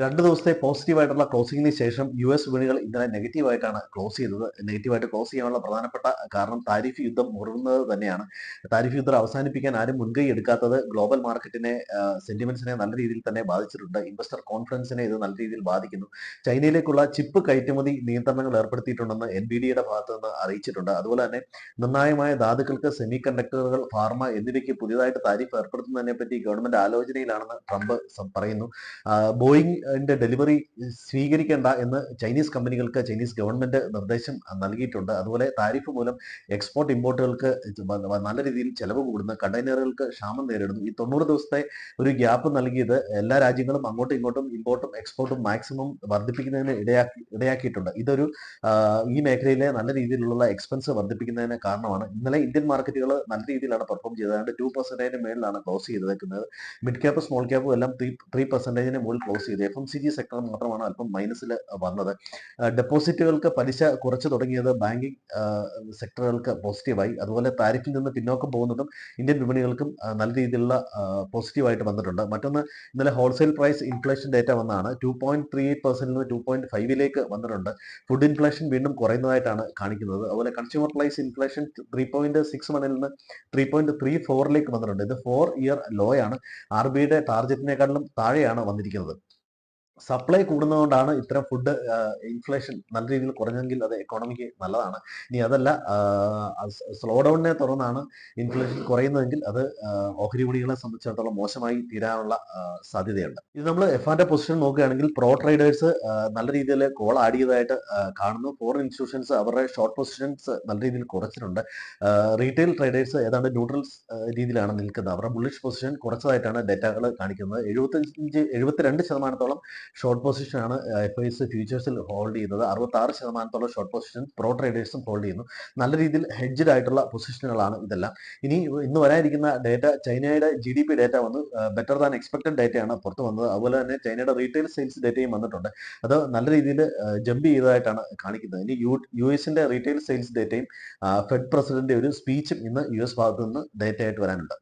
2 ദിവസത്തെ പോസിറ്റീവായിട്ടുള്ള ക്ലോസിംഗിന് ശേഷം യുഎസ് വിപണികൾ ഇന്നലെ നെഗറ്റീവായിട്ടാണ് ക്ലോസ് ചെയ്തത്. നെഗറ്റീവായിട്ട് ക്ലോസ് ചെയ്യാനുള്ള പ്രധാനപ്പെട്ട കാരണം താരിഫ് യുദ്ധം മുറുകുന്നത് തന്നെയാണ്. താരിഫ് യുദ്ധം അവസാനിപ്പിക്കാൻ ആരും മുൻകൈ എടുക്കാത്തത് ഗ്ലോബൽ മാർക്കറ്റിനെ സെന്റിമെന്റ്സിനെ നല്ല രീതിയിൽ തന്നെ ബാധിച്ചിട്ടുണ്ട്. ഇൻവെസ്റ്റർ കോൺഫിഡൻസിനെ ഇത് നല്ല രീതിയിൽ ബാധിക്കുന്നു. ചൈനയിലേക്കുള്ള ചിപ്പ് കയറ്റുമതി നിയന്ത്രണങ്ങൾ ഏർപ്പെടുത്തിയിട്ടുണ്ടെന്ന് എൻവിഡിയുടെ ഭാഗത്ത് നിന്ന് അറിയിച്ചിട്ടുണ്ട്. അതുപോലെ തന്നെ നിർണായകമായ ധാതുക്കൾക്ക് സെമി കണ്ടക്ടറുകൾ, ഫാർമ എന്നിവയ്ക്ക് പുതിയതായിട്ട് താരിഫ് ഏർപ്പെടുത്തുന്നതിനെ പറ്റി ഗവൺമെന്റ് ആലോചനയിലാണെന്ന് ട്രംപ് പറയുന്നു. ബോയിങ്ങിന്റെ ഡെലിവറി സ്വീകരിക്കേണ്ട എന്ന് ചൈനീസ് കമ്പനികൾക്ക് ചൈനീസ് ഗവൺമെന്റ് നിർദ്ദേശം നൽകിയിട്ടുണ്ട്. അതുപോലെ താരിഫ് മൂലം എക്സ്പോർട്ട് ഇമ്പോർട്ടുകൾക്ക് നല്ല രീതിയിൽ ചെലവ് കൂടുന്ന കണ്ടെയ്നറുകൾക്ക് ക്ഷാമം നേരിടുന്നു. ഈ 90 ദിവസത്തെ ഒരു ഗ്യാപ്പ് നൽകിയത് എല്ലാ രാജ്യങ്ങളും അങ്ങോട്ടും ഇങ്ങോട്ടും ഇമ്പോർട്ടും എക്സ്പോർട്ടും മാക്സിമം വർദ്ധിപ്പിക്കുന്നതിന് ഇടയാക്കിയിട്ടുണ്ട്. ഇതൊരു ഈ മേഖലയിലെ നല്ല രീതിയിലുള്ള എക്സ്പെൻസ് വർദ്ധിപ്പിക്കുന്നതിന് കാരണമാണ്. ഇന്നലെ ഇന്ത്യൻ മാർക്കറ്റുകൾ നല്ല രീതിയിലാണ് പെർഫോം ചെയ്തത്. 2% മേളിലാണ് ക്ലോസ് ചെയ്തേക്കുന്നത്. മിഡ് ക്യാപ്പ് സ്മോൾ ക്യാപ്പും എല്ലാം 3% മുകളിൽ ക്ലോസ് ചെയ്തു. FMCG സെക്ടർ മാത്രമാണ് അല്പം മൈനസിൽ വന്നത്. ഡെപ്പോസിറ്റുകൾക്ക് പലിശ കുറച്ചു തുടങ്ങിയത് ബാങ്കിങ് സെക്ടറുകൾക്ക് പോസിറ്റീവായി. അതുപോലെ താരിഫിൽ നിന്ന് പിന്നോക്കം പോകുന്നതും ഇന്ത്യൻ വിപണികൾക്കും നല്ല രീതിയിലുള്ള പോസിറ്റീവായിട്ട് വന്നിട്ടുണ്ട്. മറ്റൊന്ന്, ഇന്നലെ ഹോൾസെയിൽ പ്രൈസ് ഇൻഫ്ലേഷൻ ഡേറ്റ വന്നതാണ്. 2.38% നിന്ന് 2.5 വന്നിട്ടുണ്ട്. ഫുഡ് ഇൻഫ്ലേഷൻ വീണ്ടും കുറയുന്നതായിട്ടാണ് കാണിക്കുന്നത്. അതുപോലെ കൺസ്യൂമർ പ്രൈസ് ഇൻഫ്ലേഷൻ 3.61 നിന്ന് 3.34 വന്നിട്ടുണ്ട്. ഇത് 4 ഇയർ ലോ ആണ്. RBIയുടെ ടാർജറ്റിനെക്കാളും താഴെയാണ് വന്നിരിക്കുന്നത്. സപ്ലൈ കൂടുന്നതുകൊണ്ടാണ് ഇത്തരം ഫുഡ് ഇൻഫ്ലേഷൻ നല്ല രീതിയിൽ കുറഞ്ഞെങ്കിൽ അത് എക്കോണമിക്ക് നല്ലതാണ്. ഇനി അതല്ല, സ്ലോ ഡൗണിനെ തുടർന്നാണ് ഇൻഫ്ലേഷൻ കുറയുന്നതെങ്കിൽ അത് ഓഹരി വിപണികളെ സംബന്ധിച്ചിടത്തോളം മോശമായി തീരാനുള്ള സാധ്യതയുണ്ട്. ഇത് നമ്മൾ എഫാന്റെ പൊസിഷൻ നോക്കുകയാണെങ്കിൽ പ്രോ ട്രേഡേഴ്സ് നല്ല രീതിയിൽ കോൾ ആടിയതായിട്ട് കാണുന്നു. ഫോറിൻ ഇൻസ്റ്റിറ്റ്യൂഷൻസ് അവരുടെ ഷോർട്ട് പൊസിഷൻസ് നല്ല രീതിയിൽ കുറച്ചിട്ടുണ്ട്. റീറ്റെയിൽ ട്രേഡേഴ്സ് ഏതാണ്ട് ന്യൂട്രൽ രീതിയിലാണ് നിൽക്കുന്നത്. അവരുടെ ബുള്ളിഷ് പൊസിഷൻ കുറച്ചതായിട്ടാണ് ഡേറ്റകൾ കാണിക്കുന്നത്. 72% ഷോർട്ട് പൊസിഷനാണ് FIs ഫ്യൂച്ചേഴ്സിൽ ഹോൾഡ് ചെയ്യുന്നത്. 66% ഷോർട്ട് പൊസിഷൻ പ്രോ ട്രേഡേഴ്സും ഹോൾഡ് ചെയ്യുന്നു. നല്ല രീതിയിൽ ഹെഡ്ജഡ് ആയിട്ടുള്ള പൊസിഷനുകളാണ് ഇതെല്ലാം. ഇന്ന് വരാനിരിക്കുന്ന ഡേറ്റ, ചൈനയുടെ GDP ഡേറ്റ വന്നു. ബെറ്റർ ദാൻ എക്സ്പെക്ടഡ് ഡേറ്റയാണ് പുറത്തു വന്നത്. അതുപോലെ തന്നെ ചൈനയുടെ റീറ്റെയിൽ സെയിൽസ് ഡേറ്റയും വന്നിട്ടുണ്ട്. അത് നല്ല രീതിയിൽ ജമ്പ് ചെയ്തതായിട്ടാണ് കാണിക്കുന്നത്. ഇനി US റീറ്റെയിൽ സെയിൽസ് ഡേറ്റയും ഫെഡ് പ്രസിഡന്റ് ഒരു സ്പീച്ചും ഇന്ന് US ഭാഗത്തു നിന്ന് ഡേറ്റ ആയിട്ട് വരാനുണ്ട്.